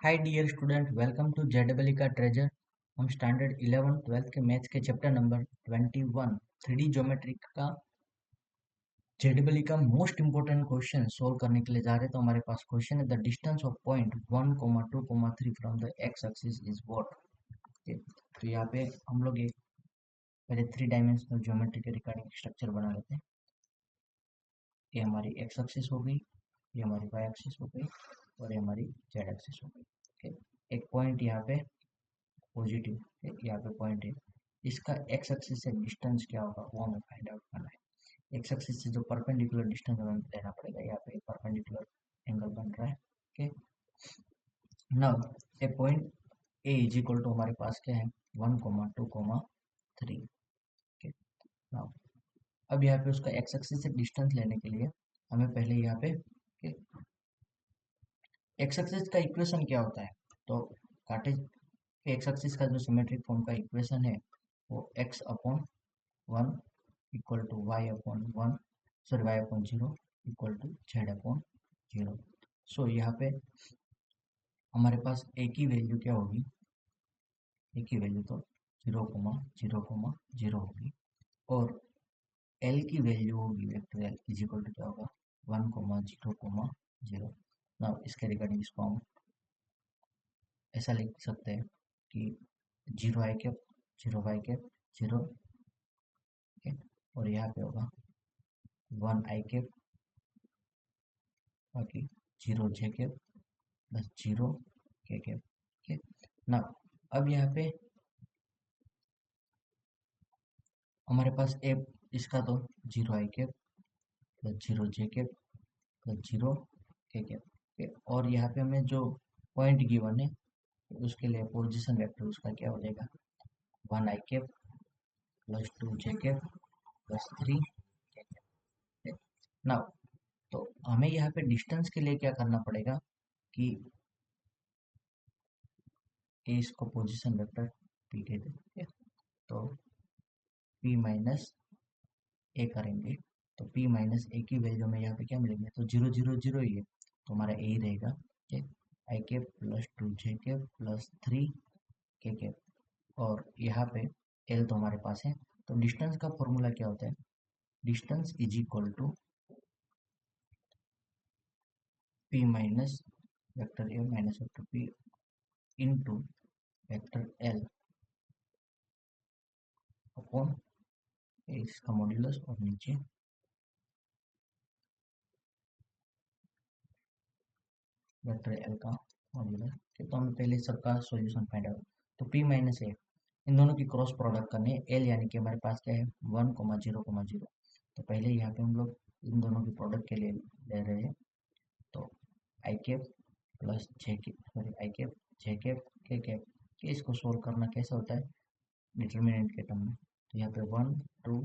Hi dear student, welcome to जेडबल का treasure. हम स्टैंडर्ड 11 12 के मैथ्स के चैप्टर नंबर 21 3D ज्योमेट्री का जेडबल का मोस्ट इंपोर्टेंट क्वेश्चन सोल्व करने के लिए जा रहे हैं। तो हमारे पास क्वेश्चन है the distance of point 1,2,3 from the x axis is what. तो यहाँ पे हम लोग एक पहले 3 डायमेंशनल ज्योमेट्री के रिगार्डिंग स्ट्रक्चर बना लेते हैं। ये हमारी एक्स एक्सिस हो गई, ये हमारी वाई एक्सिस हो गई और ये हमारी जेड एक्सिस हो गई। ओके, एक पॉइंट यहाँ पे पॉजिटिव है, यहाँ पे पॉइंट है, इसका एक्स एक्सिस से डिस्टेंस क्या होगा वो हमें फाइंड आउट करना है। एक्स एक्सिस से जो परपेंडिकुलर डिस्टेंस हमें लेना पड़ेगा, यहाँ पे परपेंडिकुलर एंगल बन रहा है। Okay, now a point A is equal to हमारे पास क्या है 1,2,3। ओके, नाउ अब यहाँ पे उसका एक्स एक्सिस से डिस्टेंस लेने के लिए हमें पहले यहाँ पे एक्स एक्सिस का इक्वेशन क्या होता है, तो कार्टेज एक्स एक्सिस का जो सिमेट्रिक फॉर्म का इक्वेशन है वो x upon 1 equal to y upon 1, sorry y upon 0 equal to z upon 0। So यहाँ पे हमारे पास a की वैल्यू क्या होगी, a की वैल्यू तो 0,0,0 होगी और l की वैल्यू होगी vector l is equal to क्या होगा 1,0,0। ना इसके रिगार्डिंग इसको हम ऐसा लिख सकते हैं कि 0 आई कैप 0 वाई कैप 0, और यहाँ पे होगा 1 आई कैप बाकी 0 जे कैप प्लस 0 के कैप। ओके, ना अब यहाँ पे हमारे पास ए इसका तो 0 I cap plus 0 J cap plus 0 के कैप। ओके, और यहाँ पे हमें जो पॉइंट गिवन है उसके लिए पोजीशन वेक्टर उसका क्या हो जाएगा 1 आई कैप प्लस 2 जे कैप प्लस 3 के कैप। ना तो हमें यहाँ पे डिस्टेंस के लिए क्या करना पड़ेगा कि ए इसको पोजीशन वेक्टर पी के दे, तो पी माइनस ए करेंगे तो p माइनस ए की वैल्यू में यहाँ पे क्या मिलेंगे, तो 0,0,0 ही है तो हमारा ए ही रहेगा। ठीक, आई कैप प्लस 2 जे कैप प्लस 3 के कैप और यहाँ पे एल तो हमारे पास है। तो डिस्टेंस का फॉर्मूला क्या होता है, distance is equal to P minus vector A minus vector P into vector L upon इसका मॉड्यूलस और नीचे वेक्टर एल का मॉड्यूलस। तो हमें पहले सबका सॉल्यूशन फाइंड आउट, तो p माइनस ए इन दोनों की क्रॉस प्रोडक्ट करनी है, एल यानी कि हमारे पास क्या है 1,0,0। तो पहले यहाँ पे हम लोग इन दोनों की प्रोडक्ट के लिए ले रहे हैं, तो आई कैप प्लस जे के sorry I cap J cap के कैप के इसको सोल्व करना कैसा होता है डिटर्मिनेंट के टर्म में, तो यहाँ पे 1 2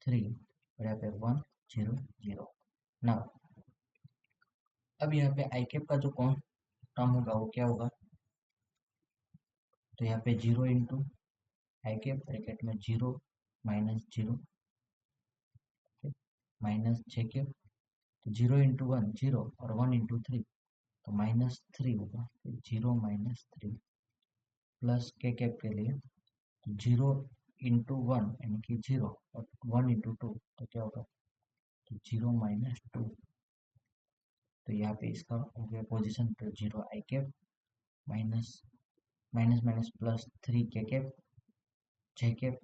3 और यहाँ पे 1 0 0। ना अब यहाँ पे आई कैप का जो कौन टर्म होगा वो क्या होगा, तो यहाँ पे 0 इंटू आई कैप ब्रैकेट में 0 माइनस 0 माइनस जे कैप, तो 0 इंटू 1 0 और 1 इंटू 3 तो -3 होगा, 0 -3 प्लस के कैप के लिए 0 इंटू 1 यानी कि 0 और 1 इंटू 2 तो क्या होगा, तो 0 -2। तो यहाँ पे इसका हो गया पोजिशन पे 0 I cap minus minus minus plus 3 के कैप जे कैप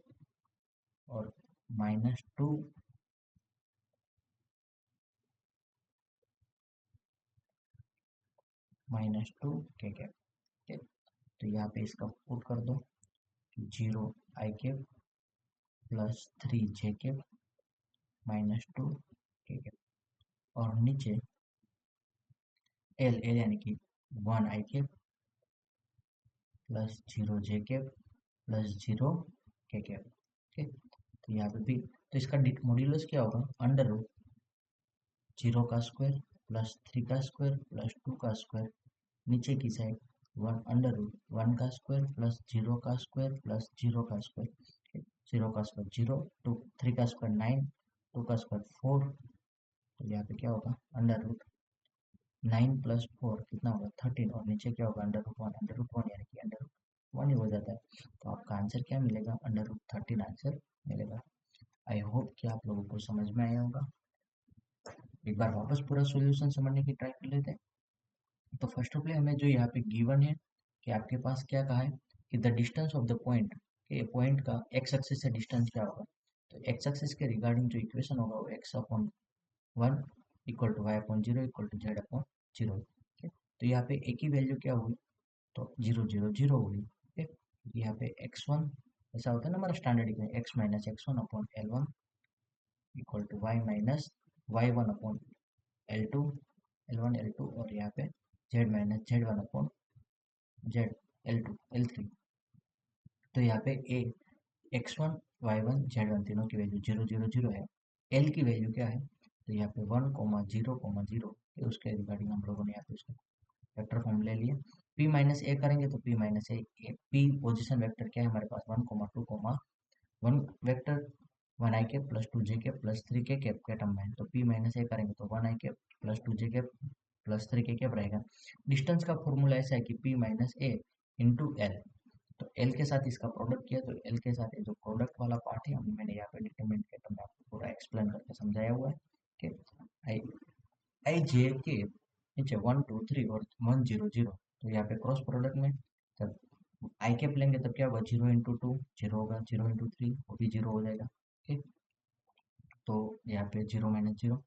और -2 के कैप। ठीक, तो यहाँ पे इसका पुट कर दो 0 I cap plus 3 J cap -2 के कैप और नीचे एल एल यानी कि 1 आई कैप प्लस 0 जे कैप प्लस 0 के कैप। ठीक, तो यहाँ पे भी तो इसका मॉड्यूलस क्या होगा अंडर रूट 0 का स्क्वायर प्लस 3 का स्क्वायर प्लस 2 का स्क्वायर, नीचे की साइड 1 अंडर रूट 1 का स्क्वायर प्लस 0 का स्क्वायर प्लस 0 का स्क्वायर, 0 का स्क्वायर 0 2 3 का स्क्वायर 9 2 का स्क्वायर 4, तो यहाँ पे क्या होगा अंडर रूट 9 + 4 कितना होगा 13 और नीचे क्या होगा √1 यानी कि √1 ही हो जाता है। तो आपका आंसर क्या मिलेगा √13 आंसर मिलेगा। आई होप कि आप लोगों को समझ में आया होगा। एक बार वापस पूरा सॉल्यूशन समझने की ट्राई कर लेते हैं। तो फर्स्ट ऑफ ऑल हमें जो यहाँ पे गिवन है कि आपके पास क्या कहा है कि the distance of the point, के पॉइंट का एक्स एक्सिस से डिस्टेंस क्या होगा। तो एक्स एक्सिस के रिगार्डिंग जो इक्वेशन होगा वो x/1 equal to y/0 equal to z/0। तो यहाँ पे एक ही वैल्यू क्या हुई तो 0 0 0 हुई। ठीक, यहाँ पे x1 ऐसा होता है ना हमारा standard equation x-x1/L1 equal to y-y1/L2 L1 L2 और यहाँ पे z-z1/Z L2 L3। तो यहाँ पे a x1 y1 z1 तीनों की वैल्यू 0 0 0 है। l की वैल्यू क्या है तो यहाँ पे 1 0 0 उसके रिगार्डिंग हम लोगों ने यहाँ पे उसका वेक्टर फॉर्म ले लिया। p माइनस ए करेंगे तो p माइनस ए p पोजिशन वेक्टर क्या है हमारे पास 1 2 1 vector 1 i cap plus 2 j cap plus 3 के कैप के टर्म में है। तो p माइनस ए करेंगे तो 1 i cap plus 2 j cap plus 3 के कैप रहेगा। डिस्टेंस का फॉर्मूला ऐसा है कि p माइनस ए इंटू एल। तो एल के साथ इसका प्रोडक्ट किया तो एल के साथ ये जो प्रोडक्ट वाला पार्ट है मैंने यहाँ पे डिटरमिनेंट के टर्म में आपको पूरा एक्सप्लेन करके समझाया हुआ है। ठीक, आई आई जे के नीचे 1 2 3 और 1 0 0। तो यहाँ पे क्रॉस प्रोडक्ट में जब आई कैप लेंगे तब क्या होगा 0 × 2 0 होगा 0 × 3 वो भी 0 हो जाएगा। ठीक, तो यहाँ पे 0 - 0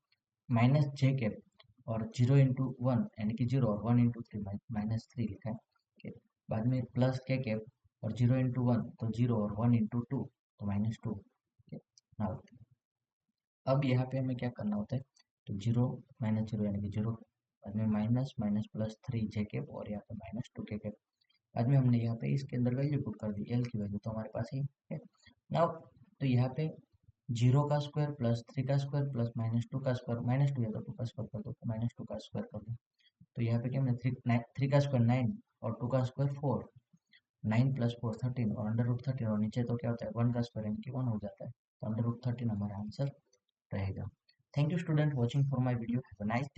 माइनस जे कैप और 0 × 1 यानी कि 0 और 1 × 3 -3 लिखा है। ठीक, बाद में प्लस के कैप और 0 × 1 तो 0 और 1 × 2 तो -2। ना अब यहाँ पे हमें क्या करना होता है तो 0 - 0 यानी कि 0 बाद में माइनस माइनस प्लस 3 जे कैप और यहाँ पे -2 के कैप। बाद में हमने यहाँ पे इसके अंदर वैल्यू पुट कर दी एल की वैल्यू तो हमारे पास ही है ना। तो यहाँ पे 0 का स्क्वायर प्लस 3 का स्क्वायर प्लस -2 का स्क्वायर -2 है तो 2 का स्क्वायर कर दो तो -2 का स्क्वायर कर दो। तो यहाँ पे क्या हमने 3 का स्क्वायर 9 और 2 का स्क्वायर 4 9 + 4 13 और √13 और नीचे तो क्या होता है 1 का स्क्वायर यानी कि 1 हो जाता है। तो √13 हमारा आंसर रहेगा। Thank you student watching for my video. Have a nice day.